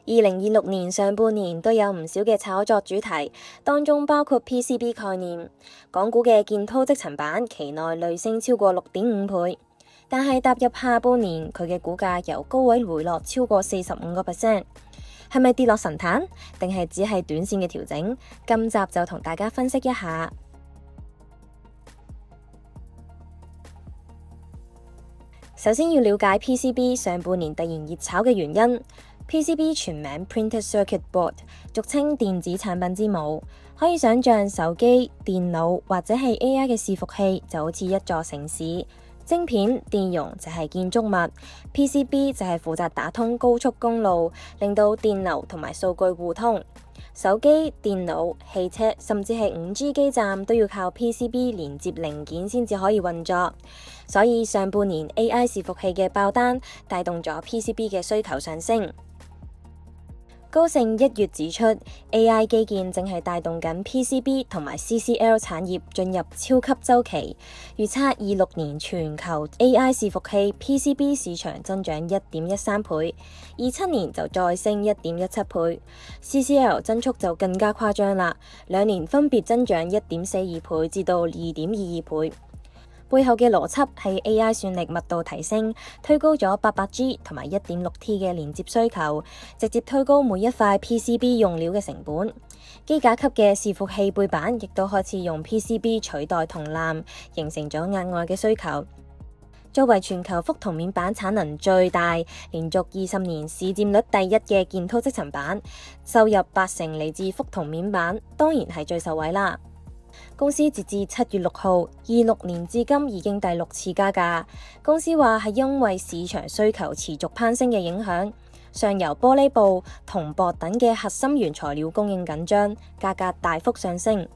2026年上半年都有唔少嘅炒作主題，當中包括 PCB 概念。港股嘅建滔積層板期內累升超過6.5倍，但係踏入下半年，佢嘅股價由高位回落超過45%，係咪跌落神壇，定係只係短線嘅調整？今集就同大家分析一下。首先要了解 PCB 上半年突然熱炒嘅原因。PCB 全名 Printed Circuit Board， 俗稱電子產品之母。可以想象手機、電腦或者係 AI 嘅伺服器就好似一座城市，晶片、電容就係建築物，PCB 就係負責打通高速公路，令到電流同埋數據互通。手機、電腦、汽車甚至係5G 基站都要靠 PCB 連接零件先至可以運作，所以上半年 AI 伺服器嘅爆單帶動咗 PCB 嘅需求上升。高盛1月指出 ，AI 基建正係帶動緊 PCB 同埋 CCL 產業進入超級週期，預測26年全球 AI 伺服器 PCB 市場增長1.13倍，27年就再升1.17倍 ，CCL 增速就更加誇張啦，2年分別增長1.42倍至到2.22倍。背後嘅邏輯係 AI 算力密度提升，推高咗 800G 同埋 1.6T 嘅連接需求，直接推高每一塊 PCB 用料嘅成本。機架級嘅伺服器背板亦都開始用 PCB 取代銅纜，形成咗額外嘅需求。作為全球覆銅面板產能最大、連續20年市佔率第一嘅建滔積層板，收入80%嚟自覆銅面板，當然係最受惠啦。公司截至7月6號，26年至今已經第6次加價。公司話係因為市場需求持續攀升嘅影響，上游玻璃布、銅箔等嘅核心原材料供應緊張，價格大幅上升。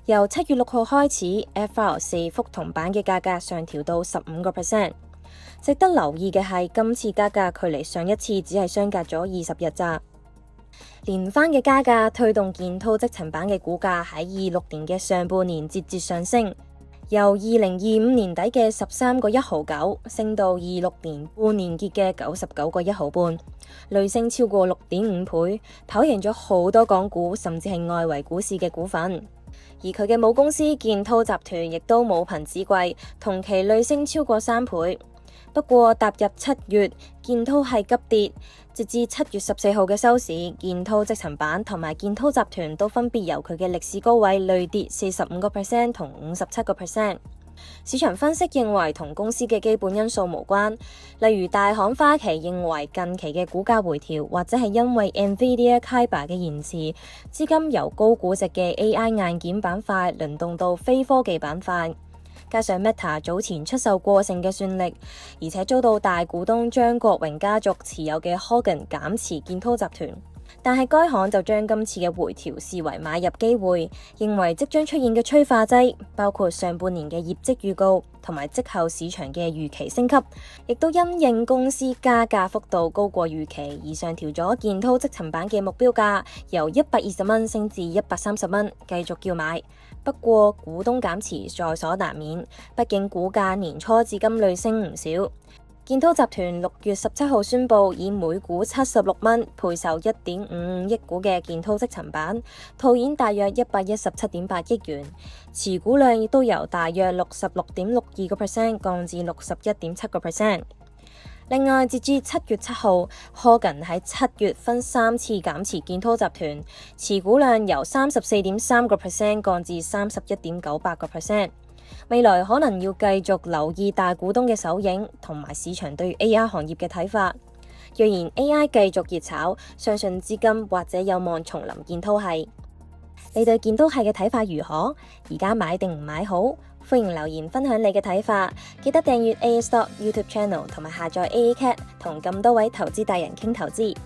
由7月6號開始 ，FR4 覆銅板嘅價格上調到15%。值得留意嘅係，今次加價距離上一次只係相隔咗20日咋。連番嘅加價推動建滔積層板嘅股價喺26年嘅上半年節節上升，由2025年底嘅13個1毫9升到26年半年結嘅99個1毫半，累升超過6.5倍，跑贏咗好多港股甚至係外圍股市嘅股份。而佢嘅母公司建滔集團亦都母憑子貴，同期累升超過3倍。不過踏入7月，建滔係急跌，直至7月14號嘅收市，建滔積層板同埋建滔集團都分別由佢嘅歷史高位累跌45%同57%。市場分析認為同公司嘅基本因素無關，例如大行花旗認為近期嘅股價回調，或者係因為 NVIDIA Kyber 嘅延遲，資金由高估值嘅 AI 硬件板塊輪動到非科技板塊。加上 Meta 早前出售過剩嘅算力，而且遭到大股東張國榮家族持有嘅 Hogan 減持建滔集團，但係該行就將今次嘅回調視為買入機會，認為即將出現嘅催化劑，包括上半年嘅業績預告同埋績後市場嘅預期升級，亦都因應公司加價幅度高過預期而上調咗建滔積層板嘅目標價，由120蚊升至130蚊，繼續叫買。不過股東減持在所難免，畢竟股價年初至今累升唔少。建滔集團6月17號宣布以每股76蚊配售1.55億股嘅建滔積層板，套現大約117.8億元，持股量亦都由大約66.62% 降至61.7%。另外，截至7月7號，Hogan 喺7月分3次減持建滔集團，持股量由34.3% 降至31.98%。未來可能要繼續留意大股東嘅手影同埋市場對 AI 行業嘅睇法。若然 AI 繼續熱炒，相信資金或者有望重臨建滔系。你對建滔系嘅睇法如何？而家買定唔買好？歡迎留言分享你嘅睇法，記得訂閱 AA Stock YouTube Channel 同埋下載 AA Cat， 同咁多位投資大人傾投資。